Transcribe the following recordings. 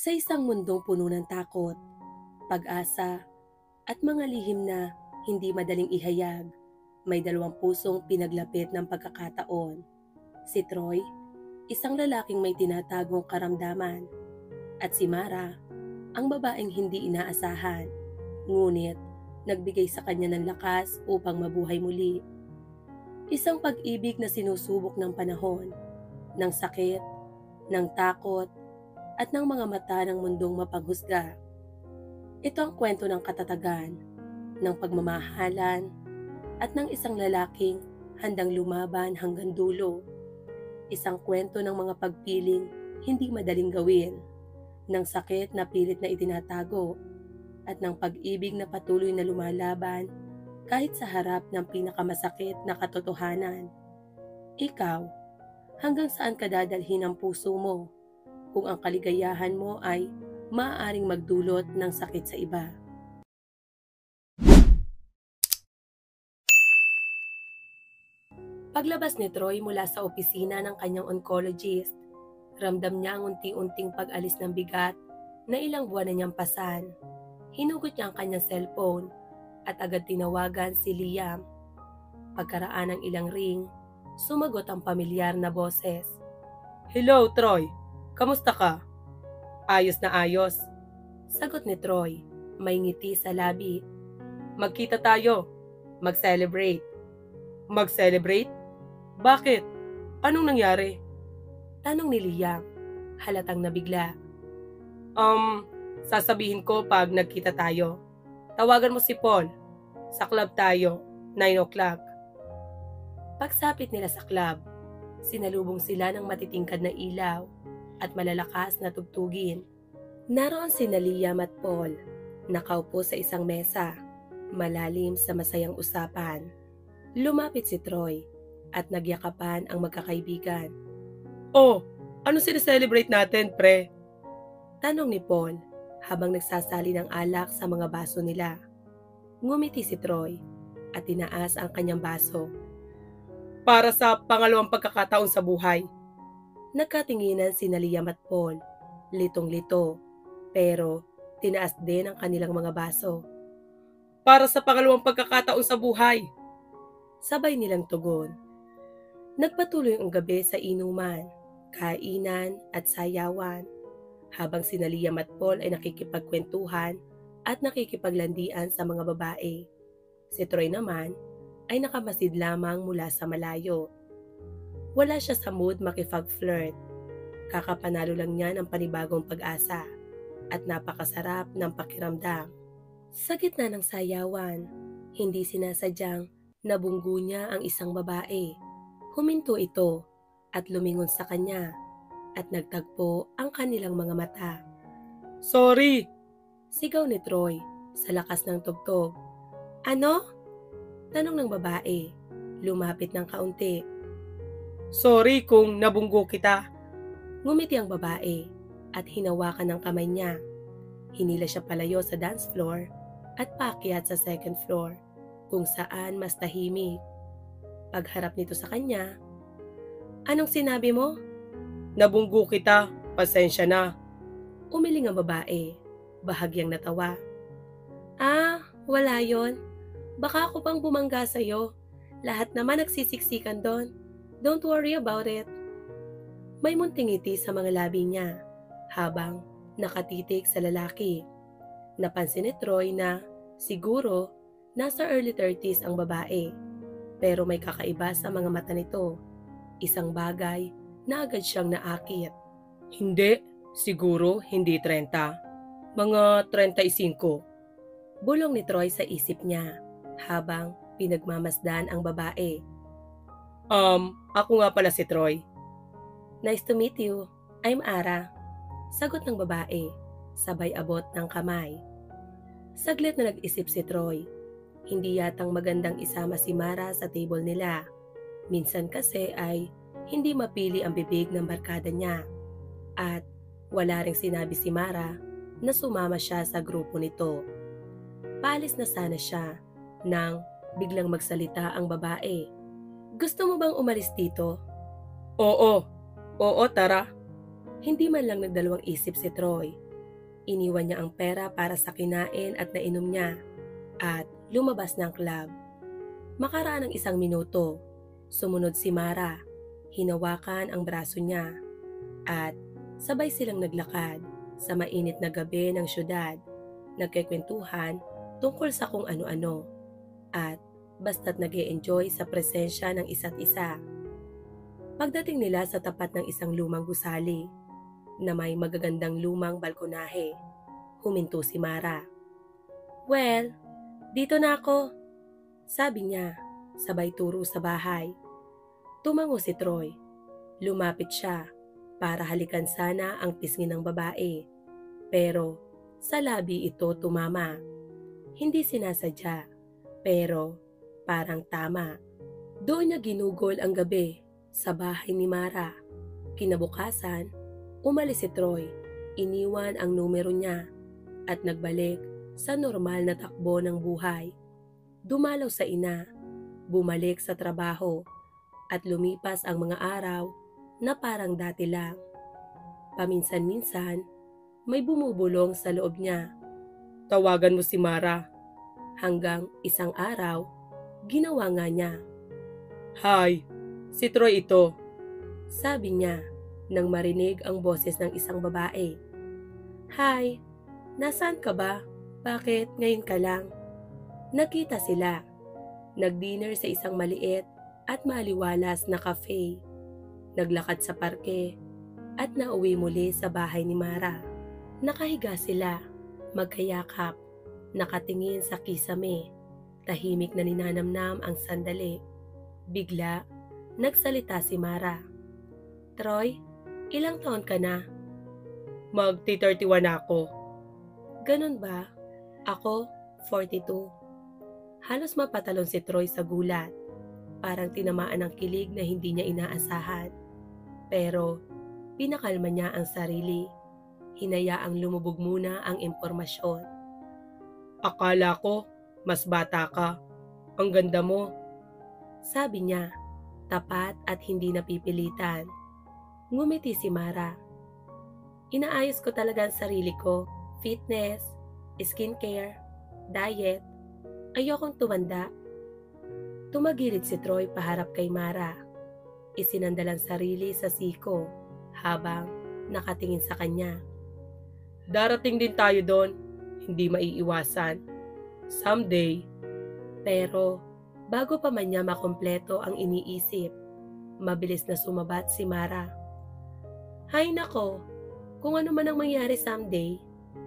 Sa isang mundong puno ng takot, pag-asa, at mga lihim na hindi madaling ihayag, may dalawang pusong pinaglapit ng pagkakataon. Si Troy, isang lalaking may tinatagong karamdaman, at si Mara, ang babaeng hindi inaasahan, ngunit nagbigay sa kanya ng lakas upang mabuhay muli. Isang pag-ibig na sinusubok ng panahon, ng sakit, ng takot, at ng mga mata ng mundong mapanghusga. Ito ang kwento ng katatagan, ng pagmamahalan, at ng isang lalaking handang lumaban hanggang dulo. Isang kwento ng mga pagpiling hindi madaling gawin, ng sakit na pilit na itinatago, at ng pag-ibig na patuloy na lumalaban kahit sa harap ng pinakamasakit na katotohanan. Ikaw, hanggang saan ka dadalhin ang puso mo kung ang kaligayahan mo ay maaaring magdulot ng sakit sa iba? Paglabas ni Troy mula sa opisina ng kanyang oncologist, ramdam niya ang unti-unting pag-alis ng bigat na ilang buwan na niyang pasan. Hinugot niya ang kanyang cellphone at agad tinawagan si Liam. Pagkaraan ng ilang ring, sumagot ang pamilyar na boses. "Hello, Troy. Kamusta ka?" "Ayos na ayos," sagot ni Troy, may ngiti sa labi. "Magkita tayo. Mag-celebrate." "Mag-celebrate? Bakit? Anong nangyari?" tanong ni Liam, halatang nabigla. Sasabihin ko pag nagkita tayo. Tawagan mo si Paul. Sa club tayo, 9 o'clock. Pagsapit nila sa club, sinalubong sila ng matitingkad na ilaw at malalakas na tugtugin. Naroon sina Liam at Paul, nakaupo sa isang mesa, malalim sa masayang usapan. Lumapit si Troy at nagyakapan ang magkakaibigan. "Oh, ano sineselebrate natin, pre?" tanong ni Paul habang nagsasali ng alak sa mga baso nila. Ngumiti si Troy at tinaas ang kanyang baso. "Para sa pangalawang pagkakataon sa buhay." Nagkatinginan sina Liam at Paul, litong-lito, pero tinaas din ang kanilang mga baso. "Para sa pangalawang pagkakataon sa buhay," sabay nilang tugon. Nagpatuloy ang gabi sa inuman, kainan at sayawan, habang sina Liam at Paul ay nakikipagkwentuhan at nakikipaglandian sa mga babae. Si Troy naman ay nakamasid lamang mula sa malayo. Wala siya sa mood makipag-flirt. Kakapanalo lang niya ng panibagong pag-asa at napakasarap ng pakiramdam. Sa gitna ng sayawan, hindi sinasadyang nabunggo niya ang isang babae. Huminto ito at lumingon sa kanya at nagtagpo ang kanilang mga mata. "Sorry!" sigaw ni Troy sa lakas ng tugtog. "Ano?" tanong ng babae, lumapit ng kaunti. "Sorry kung nabunggo kita." Ngumiti ang babae at hinawakan ng kamay niya. Hinila siya palayo sa dance floor at paakyat sa second floor, kung saan mas tahimik. Pagharap nito sa kanya, "Anong sinabi mo?" "Nabunggo kita, pasensya na." Umiling ang babae, bahagyang natawa. "Ah, wala yon. Baka ako pang bumangga sa'yo. Lahat naman nagsisiksikan doon. Don't worry about it." May munting ngiti sa mga labi niya habang nakatitig sa lalaki. Napansin ni Troy na siguro nasa early 30s ang babae, pero may kakaiba sa mga mata nito. Isang bagay na agad siyang naakit. "Hindi, siguro hindi 30. Mga 35. Bulong ni Troy sa isip niya habang pinagmamasdan ang babae. Ako nga pala si Troy." "Nice to meet you. I'm Ara." Sagot ng babae, sabay abot ng kamay. Saglit na nag-isip si Troy. Hindi yatang magandang isama si Mara sa table nila. Minsan kasi ay hindi mapili ang bibig ng barkada niya. At wala ring sinabi si Mara na sumama siya sa grupo nito. Paalis na sana siya nang biglang magsalita ang babae. "Gusto mo bang umalis dito?" Oo, tara." Hindi man lang nagdalawang isip si Troy. Iniwan niya ang pera para sa kinain at nainom niya at lumabas ng club. Makaraan ng 1 minuto, sumunod si Mara, hinawakan ang braso niya at sabay silang naglakad sa mainit na gabi ng syudad, nagkikwentuhan tungkol sa kung ano-ano at basta't nag-e-enjoy sa presensya ng isa't isa. Pagdating nila sa tapat ng isang lumang gusali na may magagandang lumang balkonahe, huminto si Mara. "Well, dito na ako," sabi niya, sabay turo sa bahay. Tumango si Troy. Lumapit siya para halikan sana ang pisngi ng babae, pero sa labi ito tumama. Hindi sinasadya, pero parang tama. Doon niya ginugol ang gabi sa bahay ni Mara. Kinabukasan, umalis si Troy, iniwan ang numero niya at nagbalik sa normal na takbo ng buhay. Dumalaw sa ina, bumalik sa trabaho at lumipas ang mga araw na parang dati lang. Paminsan-minsan, may bumubulong sa loob niya. "Tawagan mo si Mara." Hanggang isang araw, ginawa nga niya. "Hi, si Troy ito," sabi niya nang marinig ang boses ng isang babae. "Hi, nasaan ka ba? Bakit ngayon ka lang?" Nagkita sila. Nag-dinner sa isang maliit at maliwalas na cafe. Naglakad sa parke at nauwi muli sa bahay ni Mara. Nakahiga sila, magkayakap, nakatingin sa kisame. Tahimik na ninanamnam ang sandali. Bigla, nagsalita si Mara. "Troy, ilang taon ka na?" "Magti-31 na ako." "Ganun ba? Ako, 42. Halos mapatalon si Troy sa gulat. Parang tinamaan ng kilig na hindi niya inaasahan. Pero pinakalma niya ang sarili. Hinayaang lumubog muna ang impormasyon. "Akala ko, mas bata ka. Ang ganda mo," sabi niya, tapat at hindi napipilitan. Ngumiti si Mara. "Inaayos ko talaga ang sarili ko. Fitness, skincare, diet. Ayokong tumanda." Tumagilid si Troy paharap kay Mara. Isinandal ang sarili sa siko habang nakatingin sa kanya. "Darating din tayo doon. Hindi maiiwasan. Someday." Pero bago pa man niya makompleto ang iniisip, mabilis na sumabat si Mara. "Hay nako, kung ano man ang mangyari someday,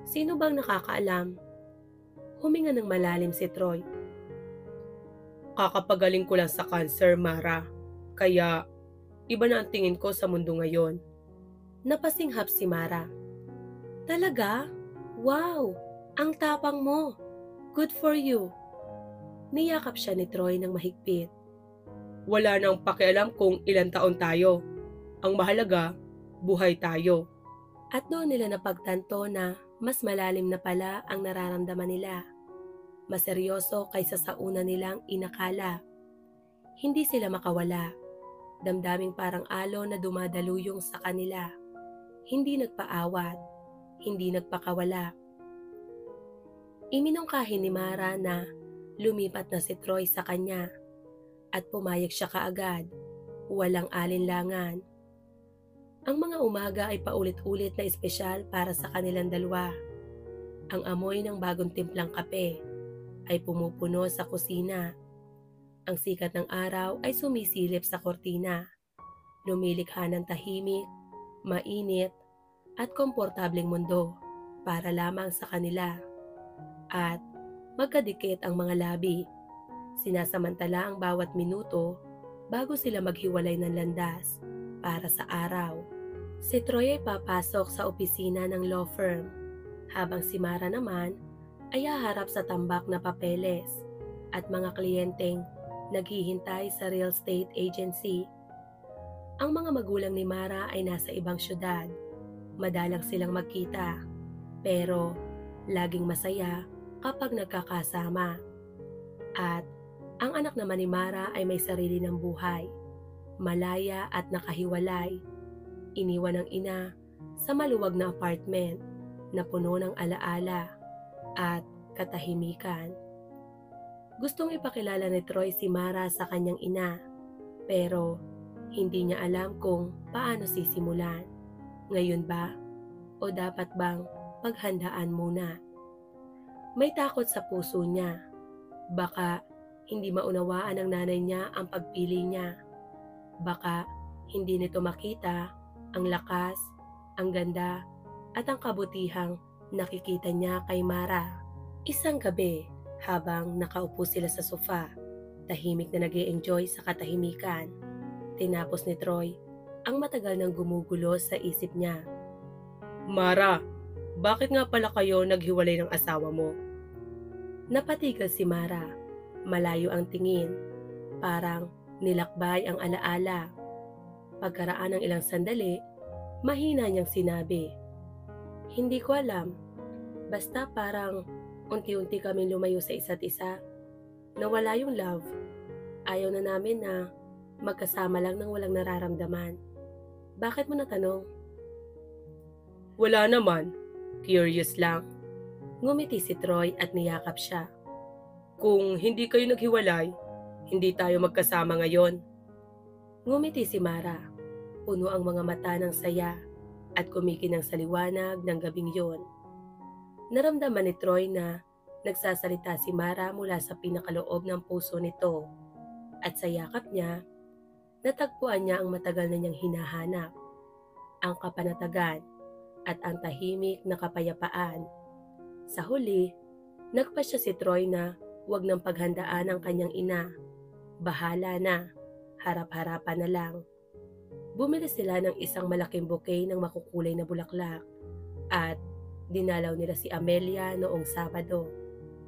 sino bang nakakaalam?" Huminga ng malalim si Troy. "Kakapagaling ko lang sa cancer, Mara. Kaya iba na ang tingin ko sa mundo ngayon." Napasinghap si Mara. "Talaga? Wow! Ang tapang mo. Good for you." Niyakap siya ni Troy ng mahigpit. "Wala nang pakialam kung ilang taon tayo. Ang mahalaga, buhay tayo." At doon nila napagtanto na mas malalim na pala ang nararamdaman nila. Mas seryoso kaysa sa una nilang inakala. Hindi sila makawala. Damdaming parang alon na dumadaluyong sa kanila. Hindi nagpaawat, hindi nagpakawala. Iminungkahi ni Mara na lumipat na si Troy sa kanya at pumayag siya kaagad, walang alinlangan. Ang mga umaga ay paulit-ulit na espesyal para sa kanilang dalawa. Ang amoy ng bagong timplang kape ay pumupuno sa kusina. Ang sikat ng araw ay sumisilip sa kortina. Lumilikha ng tahimik, mainit, at komportableng mundo para lamang sa kanila. At magkadikit ang mga labi. Sinasamantala ang bawat minuto bago sila maghiwalay ng landas para sa araw. Si Troy ay papasok sa opisina ng law firm, habang si Mara naman ay haharap sa tambak na papeles at mga kliyenteng naghihintay sa real estate agency. Ang mga magulang ni Mara ay nasa ibang syudad. Madalang silang magkita, pero laging masaya kapag nagkakasama. At ang anak naman ni Mara ay may sarili ng buhay, malaya at nakahiwalay. Iniwan ng ina sa maluwag na apartment na puno ng alaala at katahimikan. Gustong ipakilala ni Troy si Mara sa kanyang ina, pero hindi niya alam kung paano sisimulan. Ngayon ba? O dapat bang paghandaan muna? May takot sa puso niya. Baka hindi maunawaan ng nanay niya ang pagpili niya. Baka hindi nito makita ang lakas, ang ganda, at ang kabutihang nakikita niya kay Mara. Isang gabi, habang nakaupo sila sa sofa, tahimik na nag-e-enjoy sa katahimikan, tinapos ni Troy ang matagal nang gumugulo sa isip niya. Mara, bakit nga pala kayo naghiwalay ng asawa mo? Napatigil si Mara. Malayo ang tingin. Parang nilakbay ang alaala. Pagkaraan ng ilang sandali, mahina niyang sinabi, hindi ko alam. Basta parang unti-unti kami lumayo sa isa't isa. Nawala yung love. Ayaw na namin na magkasama lang nang walang nararamdaman. Bakit mo natanong? Wala naman. Curious lang. Ngumiti si Troy at niyakap siya. Kung hindi kayo naghiwalay, hindi tayo magkasama ngayon. Ngumiti si Mara. Puno ang mga mata ng saya at kumikinang sa liwanag ng gabing yon. Naramdaman ni Troy na nagsasalita si Mara mula sa pinakaloob ng puso nito, at sa yakap niya, natagpuan niya ang matagal na niyang hinahanap, ang kapanatagan at ang tahimik na kapayapaan. Sa huli, nagpasya si Troy na huwag nang paghandaan ang kanyang ina. Bahala na, harap-harapan na lang. Bumili sila ng isang malaking bouquet ng makukulay na bulaklak at dinalaw nila si Amelia noong Sabado.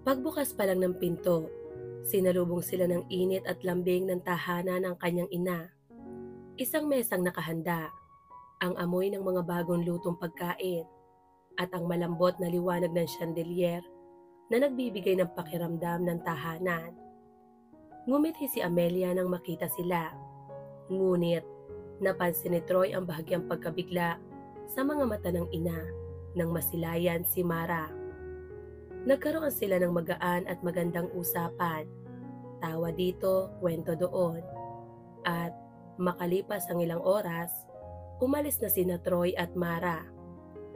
Pagbukas pa lang ng pinto, sinalubong sila ng init at lambing ng tahanan ng kanyang ina. Isang mesang nakahanda, ang amoy ng mga bagong lutong pagkain, at ang malambot na liwanag ng chandelier na nagbibigay ng pakiramdam ng tahanan. Ngumiti si Amelia nang makita sila. Ngunit, napansin ni Troy ang bahagyang pagkabigla sa mga mata ng ina nang masilayan si Mara. Nagkaroon sila ng magaan at magandang usapan. Tawa dito, kwento doon. At makalipas ang ilang oras, umalis na sina Troy at Mara.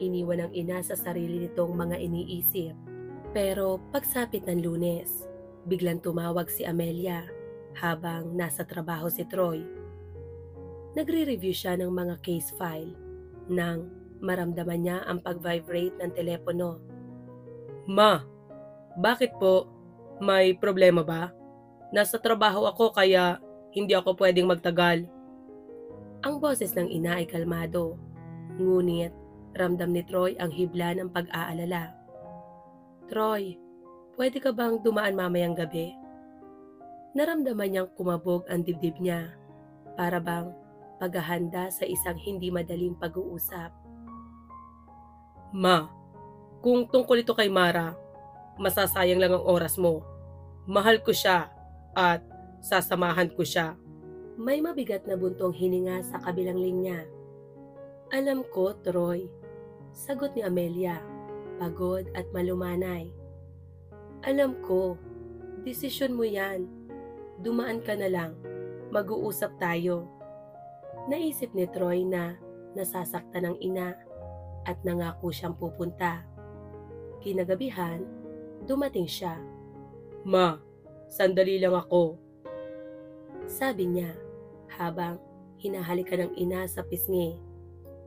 Iniwan ng ina sa sarili nitong mga iniisip. Pero pagsapit ng Lunes, biglang tumawag si Amelia habang nasa trabaho si Troy. Nagre-review siya ng mga case file nang maramdaman niya ang pag-vibrate ng telepono. Ma, bakit po? May problema ba? Nasa trabaho ako kaya hindi ako pwedeng magtagal. Ang boses ng ina ay kalmado, ngunit ramdam ni Troy ang hibla ng pag-aalala. Troy, pwede ka bang dumaan mamayang gabi? Naramdaman niyang kumabog ang dibdib niya, para bang paghahanda sa isang hindi madaling pag-uusap. Ma, kung tungkol ito kay Mara, masasayang lang ang oras mo. Mahal ko siya at sasamahan ko siya. May mabigat na buntong hininga sa kabilang linya. Alam ko, Troy, sagot ni Amelia, pagod at malumanay. Alam ko, desisyon mo yan. Dumaan ka na lang, mag-uusap tayo. Naisip ni Troy na nasasaktan ng ina at nangako siyang pupunta. Kinagabihan, dumating siya. Ma, sandali lang ako. Sabi niya, habang hinahalikan ng ina sa pisngi.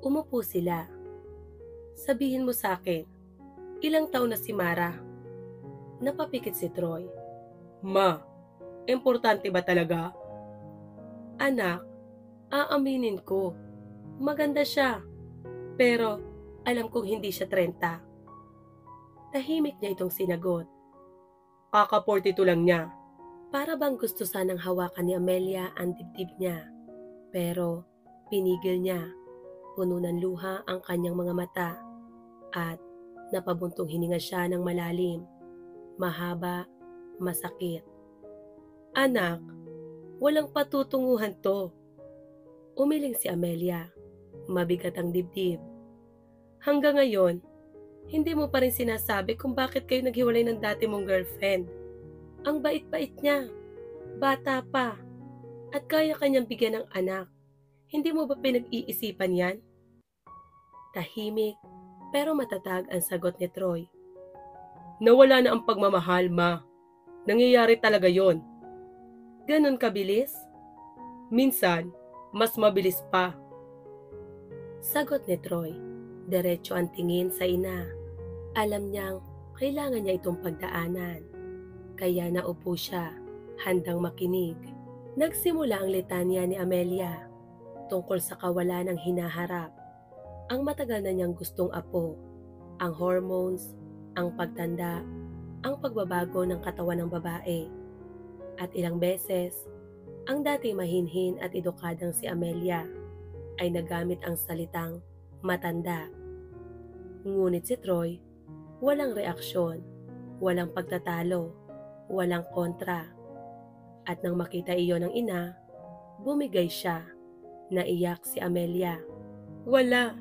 Umupo sila. Sabihin mo sa akin, ilang taon na si Mara? Napapikit si Troy. Ma, importante ba talaga? Anak, aaminin ko, maganda siya. Pero alam kong hindi siya 30. Tahimik niya itong sinagot. Kaka-42 lang niya. Para bang gusto sanang hawakan ni Amelia ang dibdib niya. Pero pinigil niya. Puno ng luha ang kanyang mga mata. At napabuntong hininga siya ng malalim. Mahaba, masakit. Anak, walang patutunguhan to. Umiling si Amelia. Mabigat ang dibdib. Hanggang ngayon, Hindi mo pa rin sinasabi kung bakit kayo naghiwalay ng dati mong girlfriend. Ang bait-bait niya, bata pa, at kaya kanyang bigyan ng anak. Hindi mo ba pinag-iisipan yan? Tahimik, pero matatag ang sagot ni Troy. Nawala na ang pagmamahal, ma. Nangyayari talaga yon. Ganon kabilis? Minsan, mas mabilis pa. Sagot ni Troy, diretso ang tingin sa ina. Alam niyang kailangan niya itong pagdaanan. Kaya naupo siya, handang makinig. Nagsimula ang litanya ni Amelia tungkol sa kawalan ng hinaharap. Ang matagal na niyang gustong apo, ang hormones, ang pagtanda, ang pagbabago ng katawan ng babae. At ilang beses, ang dati mahinhin at edukadang si Amelia ay nagamit ang salitang matanda. Ngunit si Troy, walang reaksyon, walang pagtatalo, walang kontra. At nang makita iyon ng ina, bumigay siya. Naiyak si Amelia. Wala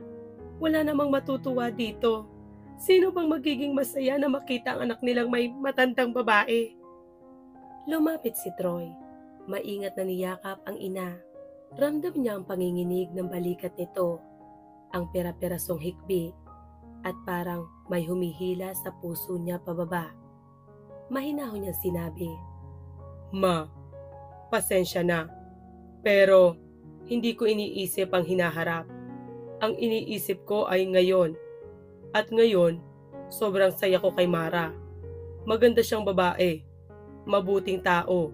namang matutuwa dito. Sino bang magiging masaya na makita ang anak nilang may matandang babae? Lumapit si Troy. Maingat na niyakap ang ina. Ramdam niya ang panginginig ng balikat nito, ang pera-perasong hikbi, at parang may humihila sa puso niya pababa. Mahinahon niyang sinabi, Ma, pasensya na, pero hindi ko iniisip ang hinaharap. Ang iniisip ko ay ngayon. At ngayon, sobrang saya ko kay Mara. Maganda siyang babae, mabuting tao,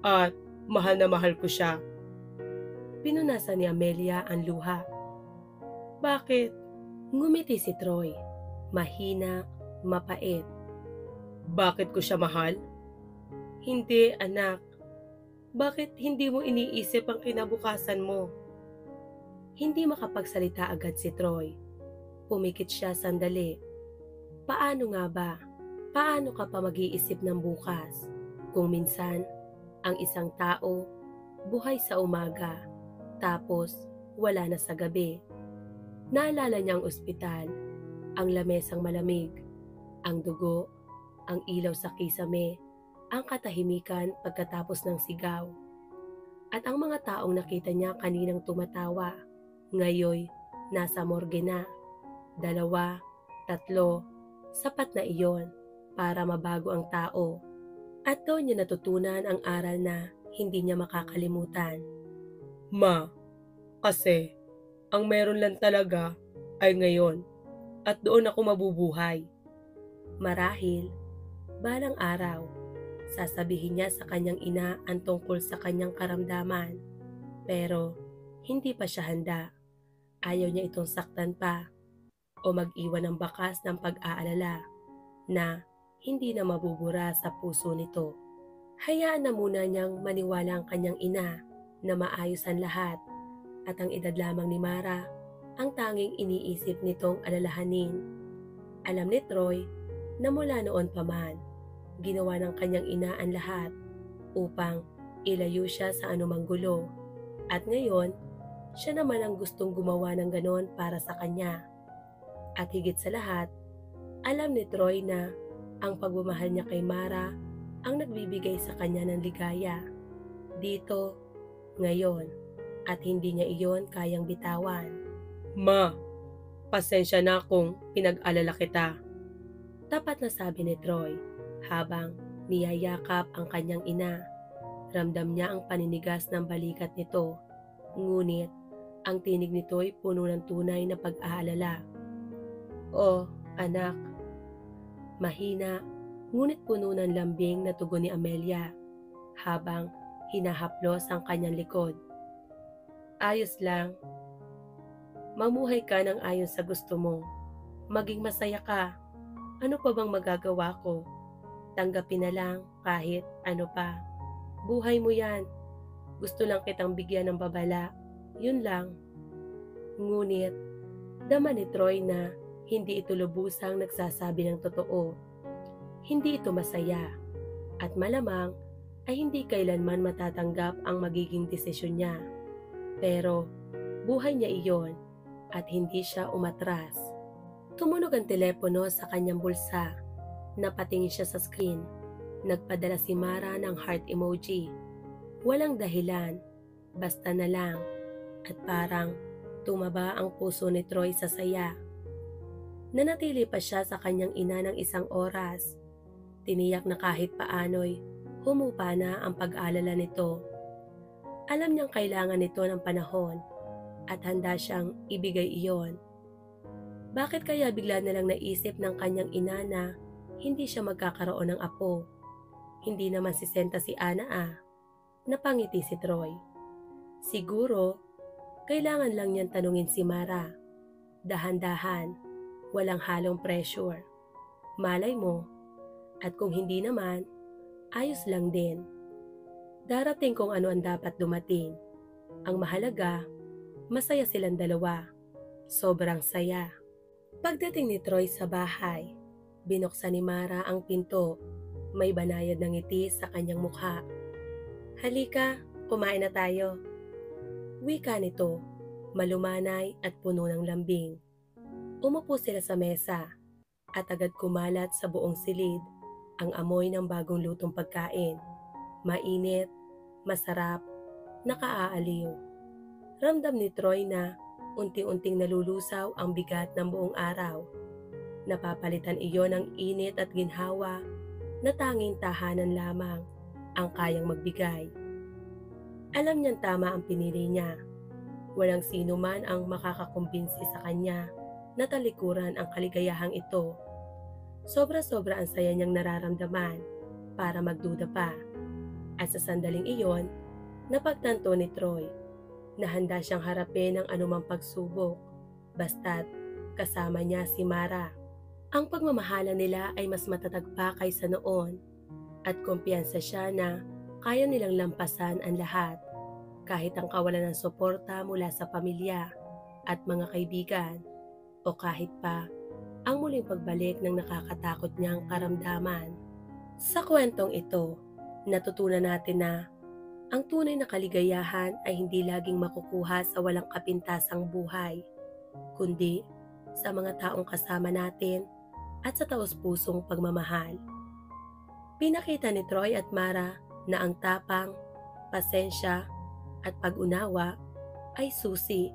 at mahal na mahal ko siya. Pinunasan ni Amelia ang luha. Bakit? Ngumiti si Troy. Mahina, mapait. Bakit ko siya mahal? Hindi, anak. Bakit hindi mo iniisip ang kinabukasan mo? Hindi makapagsalita agad si Troy. Pumikit siya sandali. Paano nga ba? Paano ka pa mag-iisip ng bukas? Kung minsan, ang isang tao, buhay sa umaga, tapos wala na sa gabi. Naalala niya ang ospital, ang lamesang malamig, ang dugo, ang ilaw sa kisame, ang katahimikan pagkatapos ng sigaw. At ang mga taong nakita niya kaninang tumatawa, ngayoy nasa morgue na. 2, 3, sapat na iyon para mabago ang tao. At doon niya natutunan ang aral na hindi niya makakalimutan. Ma, kasi ang meron lang talaga ay ngayon at doon ako mabubuhay. Marahil, balang araw, sasabihin niya sa kanyang ina ang tungkol sa kanyang karamdaman. Pero hindi pa siya handa. Ayaw niya itong saktan pa o mag-iwan ng bakas ng pag-aalala na hindi na mabubura sa puso nito. Hayaan na muna niyang maniwala ang kanyang ina na maayos ang lahat at ang edad lamang ni Mara ang tanging iniisip nitong alalahanin. Alam ni Troy na mula noon pa man, ginawa ng kanyang ina ang lahat upang ilayo siya sa anumang gulo. At ngayon, siya naman ang gustong gumawa ng ganon para sa kanya. At higit sa lahat, alam ni Troy na ang pagmamahal niya kay Mara ang nagbibigay sa kanya ng ligaya. Dito, ngayon, at hindi niya iyon kayang bitawan. Ma, pasensya na kung pinag-alala kita. Tapat na sabi ni Troy habang niyayakap ang kanyang ina. Ramdam niya ang paninigas ng balikat nito. Ngunit, ang tinig nito'y puno ng tunay na pag-aalala. Oh, anak. Mahina, ngunit puno ng lambing na tugon ni Amelia habang hinahaplos ang kanyang likod. Ayos lang. Mamuhay ka ng ayon sa gusto mo. Maging masaya ka. Ano pa bang magagawa ko? Tanggapin na lang kahit ano pa. Buhay mo yan. Gusto lang kitang bigyan ng babala. Yun lang. Ngunit, dama ni Troy na hindi ito lubusang nagsasabi ng totoo. Hindi ito masaya. At malamang ay hindi kailanman matatanggap ang magiging desisyon niya. Pero buhay niya iyon at hindi siya umatras. Tumunog ang telepono sa kanyang bulsa. Napatingin siya sa screen. Nagpadala si Mara ng heart emoji. Walang dahilan, basta na lang. At parang tumaba ang puso ni Troy sa saya. Nanatili pa siya sa kanyang ina ng 1 oras. Tiniyak na kahit paano'y humupa na ang pag-alala nito. Alam niyang kailangan nito ng panahon at handa siyang ibigay iyon. Bakit kaya bigla na lang naisip ng kanyang ina na hindi siya magkakaroon ng apo? Hindi naman 60 si Ana. Napangiti si Troy. Siguro, kailangan lang niyang tanungin si Mara. Dahan-dahan, walang halong pressure. Malay mo, at kung hindi naman, ayos lang din. Darating kung ano ang dapat dumating. Ang mahalaga, masaya silang dalawa. Sobrang saya. Pagdating ni Troy sa bahay, binuksan ni Mara ang pinto. May banayad ng ngiti sa kanyang mukha. Halika, kumain na tayo. Wika nito, malumanay at puno ng lambing. Umupo sila sa mesa at agad kumalat sa buong silid ang amoy ng bagong lutong pagkain. Mainit, masarap, nakaaaliw. Ramdam ni Troy na unti-unting nalulusaw ang bigat ng buong araw. Napapalitan iyon ng init at ginhawa na tanging tahanan lamang ang kayang magbigay. Alam niyang tama ang pinili niya. Walang sino man ang makakakumbinsi sa kanya na talikuran ang kaligayahang ito. Sobra-sobra ang saya niyang nararamdaman para magduda pa. At sa sandaling iyon, napagtanto ni Troy na handa siyang harapin ang anumang pagsubok basta't kasama niya si Mara. Ang pagmamahala nila ay mas matatag pa kaysa noon at kumpiyansa siya na kaya nilang lampasan ang lahat kahit ang kawalan ng suporta mula sa pamilya at mga kaibigan o kahit pa ang muling pagbalik ng nakakatakot niyang karamdaman. Sa kwentong ito, natutunan natin na ang tunay na kaligayahan ay hindi laging makukuha sa walang kapintasang buhay, kundi sa mga taong kasama natin at sa taos-pusong pagmamahal. Pinakita ni Troy at Mara na ang tapang, pasensya at pag-unawa ay susi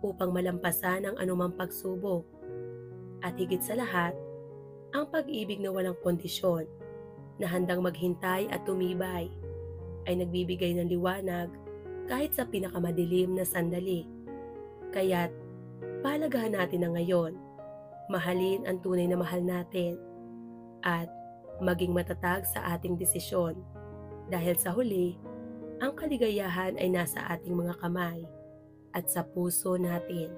upang malampasan ang anumang pagsubok. At higit sa lahat, ang pag-ibig na walang kondisyon, na handang maghintay at tumibay, ay nagbibigay ng liwanag kahit sa pinakamadilim na sandali. Kaya't palagahan natin na ngayon, mahalin ang tunay na mahal natin at maging matatag sa ating desisyon dahil sa huli, ang kaligayahan ay nasa ating mga kamay at sa puso natin.